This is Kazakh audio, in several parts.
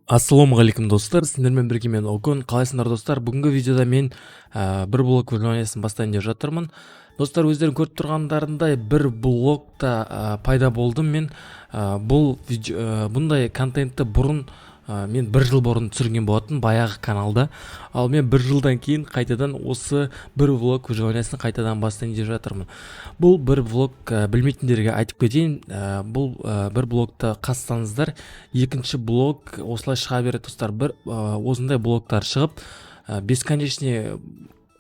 Ассалаумағалейкум достар, сіздермен бірге мен Окон. Қалайсыңдар достар? Бүгінгі видеода мен бір блог выживаниясын бастайын деп жатырмын. Достар, өздерің көріп тұрғандарындай бір блогта пайда болдым мен. Бұндай контентті бұрын мен бір жыл бұрын түсірген болатын баяғы каналда. Ал мен бір жылдан кейін қайтадан осы бір влог выживаниясын қайтадан бастайын деп жатырмын. Бұл бір влог білмейтіндерге айтып кетейін. Бұл бір блогты қазсаңыздар, екінші блог осылай шыға береді достар. Осындай блогтар шығып бесконечный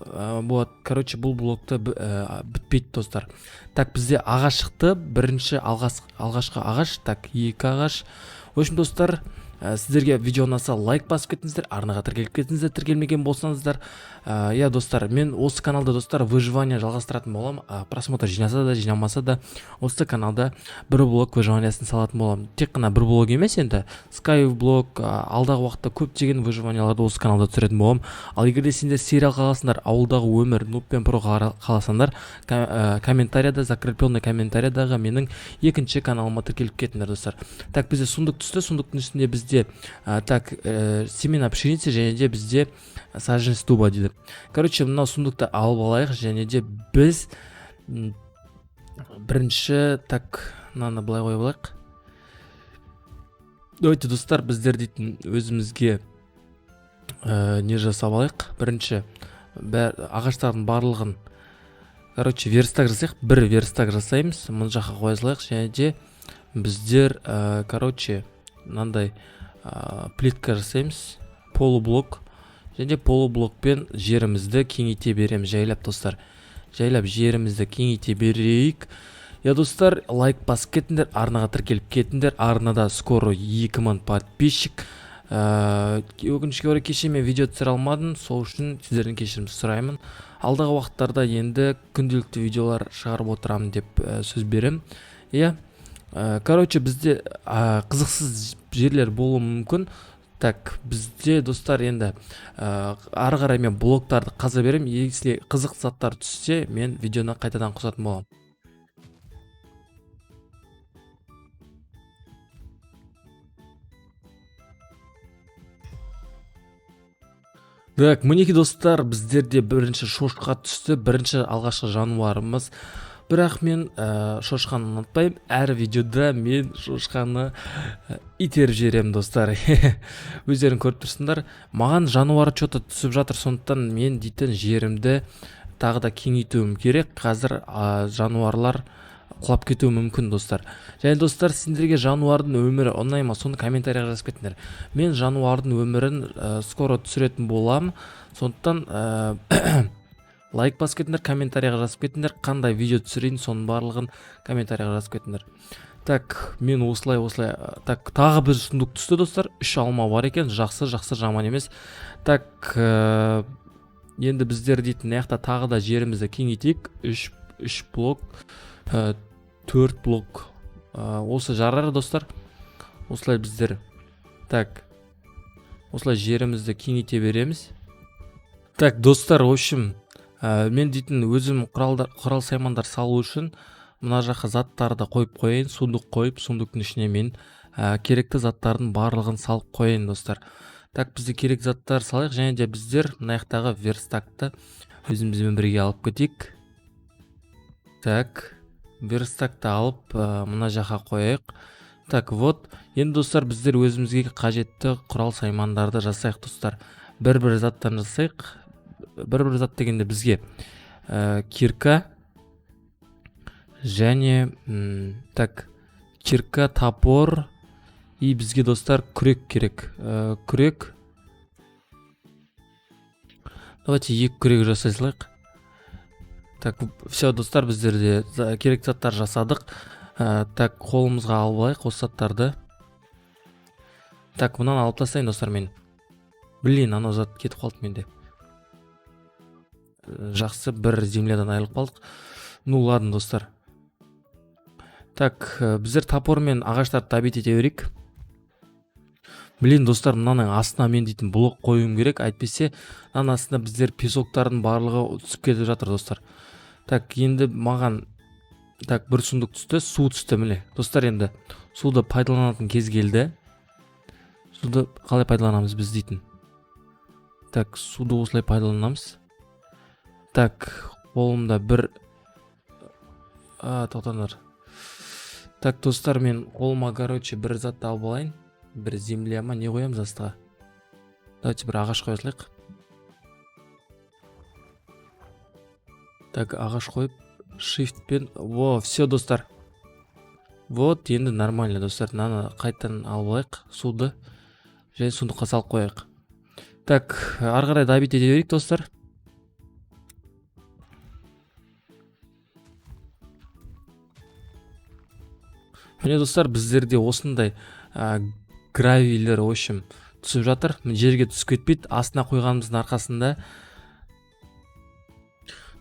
болады. Короче, бұл блогты бітпейді достар. Так, бізде ағаш шықты. Бірінші алғашқы ағаш, так, екі ағаш. В общем, достар, сіздерге видео ұнаса лайк басып кетіңіздер, арнаға тіркеліп кетіңіздер, тіркелмеген болсаңыздар. Я достар, мен осы каналда достар выживание жалғастыратын болам. Просмотр жинаса да, жинамаса да, осы каналда бір блог выживаниясын салатын болам. Тек қана бір блог емес, енді Skyblock, алдағы уақытта көптеген выживанияларды осы каналда түсіретін болам. Ал егер де сендер сериал қаласыңдар, ауылдағы өмір, Noob Pro қаласаңдар, комментарияда, закрепленный комментариядағы менің екінші каналыма тіркеліп кетіңдер достар. Так, бізде сундук түсті, сундуктың үстінде бізде семена пшеницы және де бізде саженец дуба дейді. Короче, мынау сундукты алып алайық, және де біз бірінші, так, мынаны былай қойып алайық. Давайте достар, біздер дейтін өзімізге не жасап алайық. Бірінші ағаштардың барлығын, короче, верстак жасайық. Бір верстак жасаймыз, мұны жаққа қоя салайық, және де біздер, короче, мынандай плитка жасаймыз, полублок, және полублокпен жерімізді кеңейте береміз. Жайлап достар, жайлап жерімізді кеңейте берейік. Я достар, лайк басып кетіңдер, арнаға тіркеліп кетіңдер. Арнада скоро 2000 подписчик. Өкінішке орай кеше мен видео түсіре алмадым, сол үшін сіздердің кешірім сұраймын. Алдағы уақыттарда енді күнделікті видеолар шығарып отырамын деп сөз берем. Короче, бізде қызықсыз жерлер болуы мүмкін. Так, бізде достар, енді ары қарай мен блогтарды қаза берем. Если қызық заттар түссе, мен видеоны қайтадан қосатын болам. Так, мінекей достар, біздерде бірінші шошқа түсті, бірінші алғашқы жануарымыз. Бірақ мен шошқаны ұнатпаймын. Әр видеода мен шошқаны итеріп жіберемін достар. Өздерің көріп тұрсыңдар. Маған жануар что-то түсіп жатыр, сондықтан мен дейтін жерімді тағы да кеңейтуім керек. Қазір жануарлар құлап кетуі мүмкін достар. Және достар, сендерге жануардың өмірі ұнай ма, соны комментарияға жазып кетіңдер. Мен жануардың өмірін скоро түсіретін болам. Сондықтан лайк басып кетіңдер, комментарияға жазып кетіңдер, қандай видео түсірейін, соның барлығын комментарияға жазып кетіңдер. Так, мен осылай, так, тағы бір сундук түсті достар. 3 алма бар екен, жақсы, жаман емес. Так, енді біздер дейтін аяқта тағы да жерімізді кеңейтейік. 3 блок, 4 блок. Осы жарар достар. Осылай біздер, так, осылай жерімізді кеңейте береміз. Так, достар, в общем, мен дейтін өзім құрал саймандар салу үшін мына жаққа заттарды қойып қойын, сундук қойып, сундуктың ішіне мен керекті заттардың барлығын салып қойын достар. Так, бізде керек заттар салайық, және де біздер мынаяқтағы верстакты өзімізбен бірге алып кетейік. Так, верстакты алып мына жаққа қойайық. Так, вот, енді достар, біздер өзімізге қажетті құрал саймандарды жасайық достар. Бір заттан жасайық. Бір зат дегенде бізге кирка және так, кирка, топор и бізге достар күрек керек. Күрек. Давайте 2 күрек жасай салайық. Так, все достар, біздерде керек заттар жасадық. Так, қолымызға алып алайық осы заттарды. Так, мұнан алып тастайын достар мен. Блин, анау зат кетіп қалды менде. Жақсы, бір землядан айырылып қалдық. Ну ладно достар. Так, біздер топор мен ағаштарды табит ете берейік. Блин достар, мынаның астына мен дейтін блок қоюым керек. Әйтпесе мынаның астына біздер песоктардың барлығы түсіп кетіп жатыр достар. Так, енді маған Так, бір сундук түсті, су түсті, міне. Достар, енді суды пайдаланатын кез келді. суды қалай пайдаланамыз біз дейтін. Так, суды осылай пайдаланамыз. Так, қолымда бір тоқтаңдар. Так, достар, мен қолыма, короче, бір затты алып алайын. Бір земля ма, не қоямыз астыға? Давайте бір ағаш қоя салайық. Так, ағаш қойып, shiftпен, все, достар. Вот, енді нормально, достар. Мынаны қайтадан алып алайық, суды. Және сундыққа салып қояйық. Так, ары қарай добить ете берейік, достар. Міне, достар, біздерде осындай гравилер, в общем, түсіп жатыр. Жерге түсіп кетпейді, астына қойғанымыздың арқасында.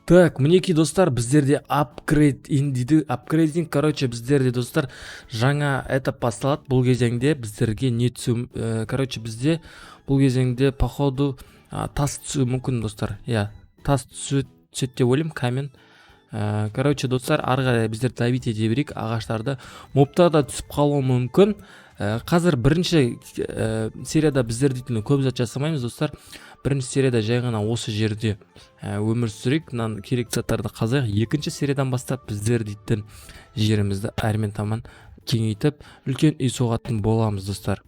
Так, мінекей, достар, біздерде апгрейд дейді. Апгрейдинг, короче, біздерде, достар, жаңа этап басталады. Бұл кезеңде біздерге не түсу, короче, бізде бұл кезеңде походу тас түсу мүмкін, достар. Я, тас түседі деп ойлаймын, камен. Короче, достар, ары қарай біздер добить ете берейік ағаштарды. Мобтар да түсіп қалуы мүмкін. Қазір бірінші серияда біздер дейтін көп зат жасамаймыз, достар. Бірінші серияда жай ғана осы жерде өмір сүрейік, керек заттарды қазайық. Екінші сериядан бастап біздер дейтін жерімізді әрмен таман кеңейтіп, үлкен үй соғатын боламыз, достар.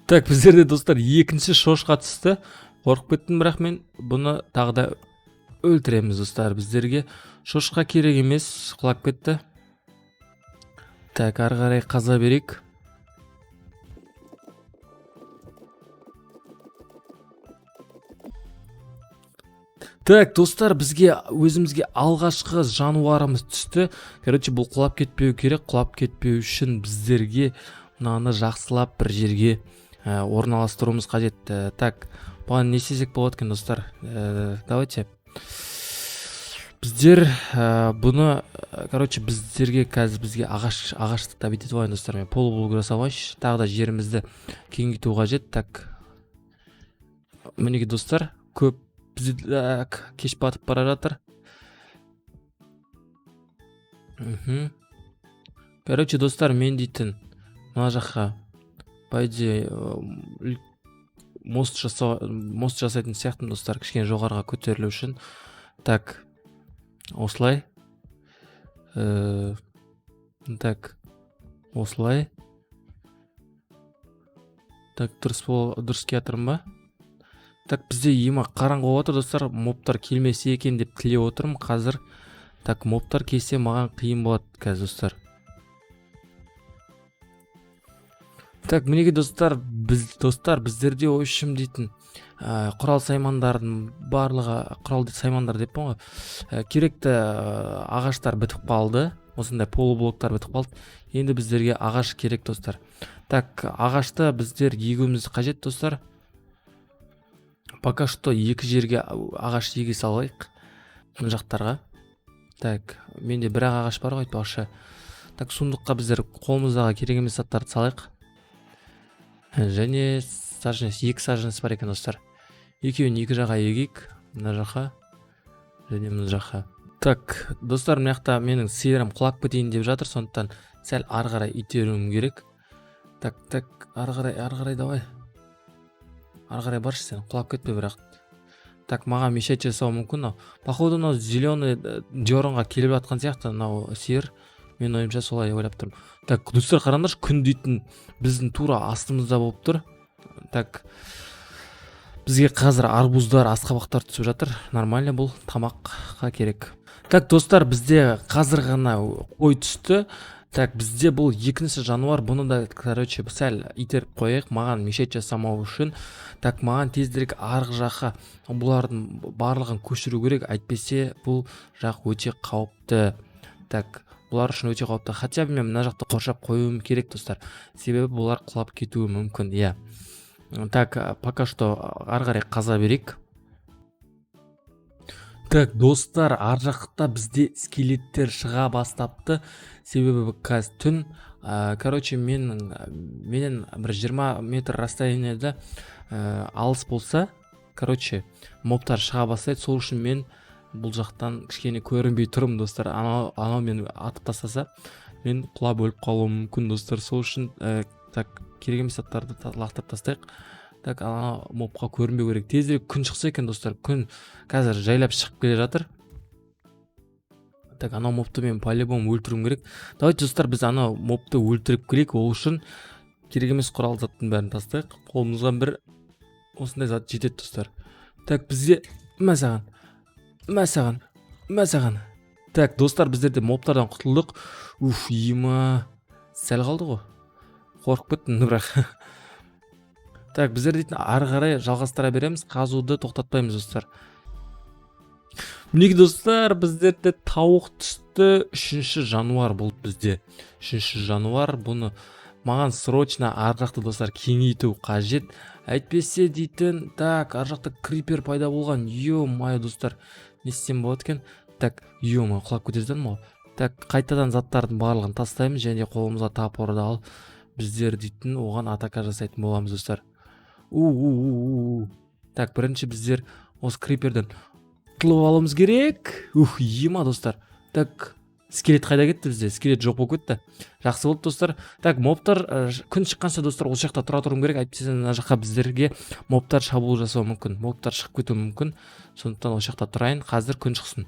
Так, біздерде, достар, екінші шошқа түсті. Қорқып кеттім, бірақ мен бұны тағы да өлтіреміз, достар. Біздерге шошқа керек емес, құлап кетті. Так, ары қарай қаза берейік. Так, достар, бізге өзімізге алғашқы жануарымыз түсті. Короче, бұл құлап кетпеу керек. Құлап кетпеу үшін біздерге мынаны жақсылап бір жерге орналастыруымыз қажет. Так, бұған не істесек болады екен, достар? Давайте. Біздер бұны, короче, біздерге қазір бізге ағашты добить етіп алайын, достар. Мен полублок жасап алайыншы. Тағы да жерімізді кеңейту қажет. Так, мінекей, достар, көп бізде кеш батып бара жатыр. Короче, достар, мен дейтін мына жаққа байде мост жасайтын сияқтым, достар, кішкене жоғарға көтерілу үшін. Так, осылай. Так, осылай. Так, дұрыс келатырмын ба? Так, бізде ема қараңғы отыр, достар, мобтар келмесе екен деп тілеп отырмын қазір. Так, мобтар келсе маған қиын болады қазір, достар. Так, мінеге, достар, біздерде ойшым дейтін құрал саймандардың барлығы, құрал саймандар деп ғой, керекті ағаштар бітіп қалды. Осындай полублоктар бітіп қалды. Енді біздерге ағаш керек, достар. Так, ағашты біздер егуіміз қажет, достар. Пока что екі жерге ағаш еге салайық жақтарға. Так, менде бір ағаш бар ғой, айтпақшы. Так, сундыққа біздер қолымыздағы керек емес заттарды салайық. Және екі сажыныс бар екен, достар. Екеуін екі жаққа егейік. Мына жаққа және мына жаққа. Так, достар, мына жақта менің сиырым құлап кетейін деп жатыр, сондықтан сәл ары қарай итеруім керек. Так, ары қарай давай. Ары қарай баршы, сен құлап кетпе бірақ. Так, маған мешать жасау мүмкін. Походу, мынау зеленый дернға келіп жатқан сияқты, мынау сиыр. Мен ойымша солай ойлап тұрмын. Так, достар, қараңдаршы, күн дейтін біздің тура астымызда болып тұр. Так, бізге қазір арбуздар, асқабақтар түсіп жатыр. Нормально, бұл тамаққа керек. Так, достар, бізде қазір ғана қой түсті. Так, бізде бұл екінші жануар. Бұны да, короче, сәл итеріп қояйық, маған мешать жасамау үшін. Так, маған тезірек арғы жаққа бұлардың барлығын көшіру керек. Әйтпесе бұл жақ өте қауіпті. Так, бұлар үшін өте қауіпті. Хотя мен мына жақты қоршап қоюым керек, достар. Себебі бұлар құлап кетуі мүмкін. Я. Так, пока что ары қарай қаза берейік. Так, достар, ар жақта бізде скелеттер шыға бастапты. Себебі қазір түн. Короче, менен бір 20 метр расстоянияда алыс болса, короче, мобтар шыға бастайды. Сол үшін мен бұл жақтан кішкене көрінбей тұрмын достар. Анау мені атып тастаса мен құлап өліп қалуым мүмкін достар. Сол үшін так керек емес заттарды лақтырып тастайық. Так, ана мобқа көрінбеу керек. Тезірек күн шықса екен достар. Күн қазір жайлап шығып келе жатыр. Так, анау мобты мен по-любому өлтіруім керек. Давайте достар, біз анау мобты өлтіріп келейік. Ол үшін керек емес құрал заттың бәрін тастайық. Қолымызға бір осындай зат жетеді достар. Так, бізде мәсаған. Так, достар, біздерде мобтардан құтылдық. Ема, сәл қалды ғой. Қорқып кеттім, бірақ. Так, біздер дейтін ары қарай жалғастыра береміз, қазуды тоқтатпаймыз достар. Мінеки достар, біздерде тауық түсті. 3-ші жануар болды бізде. 3-ші жануар, бұны маған срочно аржақты достар кеңейту қажет. Әйтпесе дейтін, так, аржақта крипер пайда болған. Ё-май достар, не істем болады екен? Так, ё-май, құлап көтерден ма? Так, қайтадан заттардың барлығын тастаймыз және қолымызға топорды алып біздер дейтін оған атака жасайтын боламыз достар. Так, бірінші біздер осы криперден құтылып алуымыз керек. Ема достар. Так, скелет қайда кетті бізде? Скелет жоқ болып кетті. Жақсы болды достар. Так, мобтар күн шыққанша достар осы жақта тұра тұруым керек. Әйтпесе мына жаққа біздерге мобтар шабуыл жасауы мүмкін. Мобтар шығып кетуі мүмкін. Сондықтан осы жақта тұрайын. Қазір күн шықсын.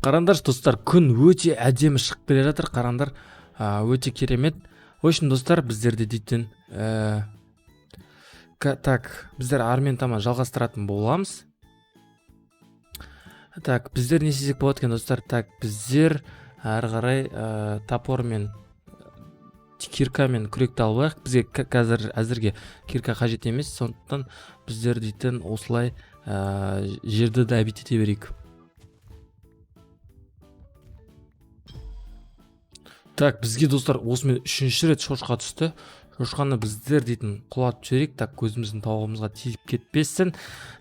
Қараңдар достар, күн өте әдемі шығып келе жатыр. Қараңдар, өте керемет. Өшін достар, біздерде дейтін так, біздер армен таман жалғастыратын боламыз. Так, біздер не істесек болады екен достар? Так, біздер әрі қарай топормен, киркамен күректі алайық. Бізге қазір әзірге кирка қажет емес, сондықтан біздер дейтін осылай жерді де обитете берейік. Так, бізге достар осымен 3-ші рет шошқа түсті. Шошқаны біздер дейтін құлатып жіберейік. Так, көзіміздің тауығымызға тиіп кетпесін.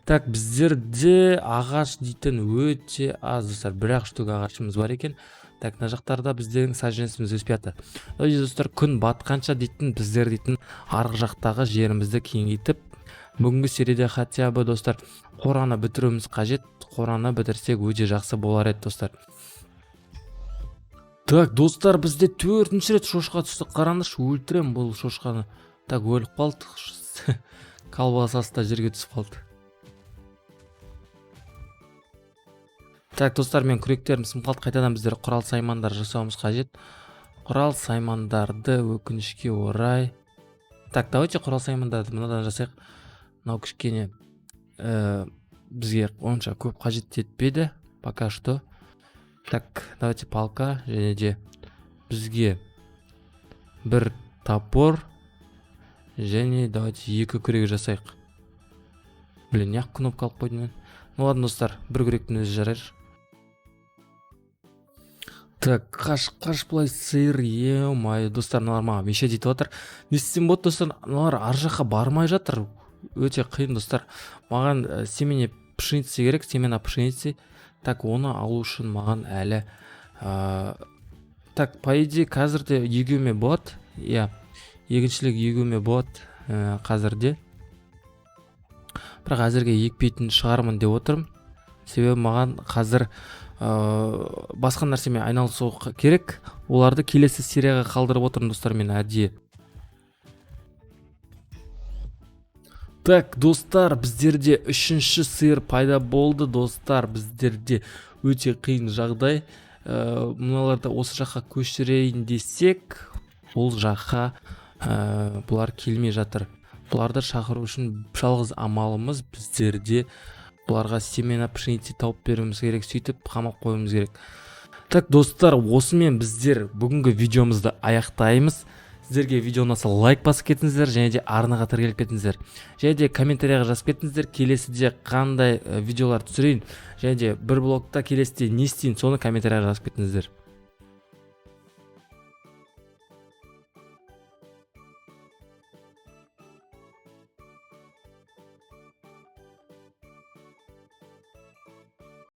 Так, біздерде ағаш дейтін өте аз достар. Бір-ақ штук ағашымыз бар екен. Так, мына жақтарда біздердің саженесіміз өспей жатыр. Достар, күн батқанша дейтін біздер дейтін арғы жақтағы жерімізді кеңейтіп, бүгінгі серияда хотя бы достар қораны бітіруіміз қажет. Қораны бітірсек өте жақсы болар еді достар. Так, достар, бізде 4-ші рет шошқа түсті. Қараңдаршы, өлтірем бұл шошқаны. Так, өліп қалды. Колбасасы да жерге түсіп қалды. Так, достар, мен күректерім сынып қалды. Қайтадан біздер құрал саймандар жасауымыз қажет. Құрал саймандарды өкінішке орай. Так, давайте құрал саймандарды мынадан жасайық. Мынау кішкене бізге онша көп қажет етпеді. Пока что. Так, давайте палка және де бізге бір топор және давайте 2 күрек жасайық. Блин, неғып кнопка алып қойдым мен. Ну ладно достар, бір күректің өзі жарар. Так, қаш бұлай сиыр, ема, достар, мыналар маған меше дейтіп отыр. Не істесем болады достар, мыналар ар жаққа бармай жатыр. Өте қиын достар. Маған семена пшеница керек, семена пшеница. Так, оны алу үшін маған әлі так, по идее қазірде егуіме болады. Иә, егіншілік егуіме болады қазірде. Бірақ әзірге екпейтін шығармын деп отырмын. Себебі маған қазір басқа нәрсемен айналысу керек. Оларды келесі серияға қалдырып отырмын достар, мен әдейі. Так, достар, біздерде 3-ші сиыр пайда болды достар. Біздерде өте қиын жағдай. Мыналарды осы жаққа көшірейін десек, ол жаққа бұлар келмей жатыр. Бұларды шақыру үшін жалғыз амалымыз біздерде бұларға семена пшеница тауып беруіміз керек, сөйтіп қамап қоюымыз керек. Так, достар, осымен біздер бүгінгі видеомызды аяқтаймыз. Сіздерге видео ұнаса лайк басып кетіңіздер, және де арнаға тіркеліп кетіңіздер. Және де комментарияға жазып кетіңіздер, келесіде қандай видеолар түсірейін, және де бір блогта келесіде не істейін, соны комментарияға жазып кетіңіздер.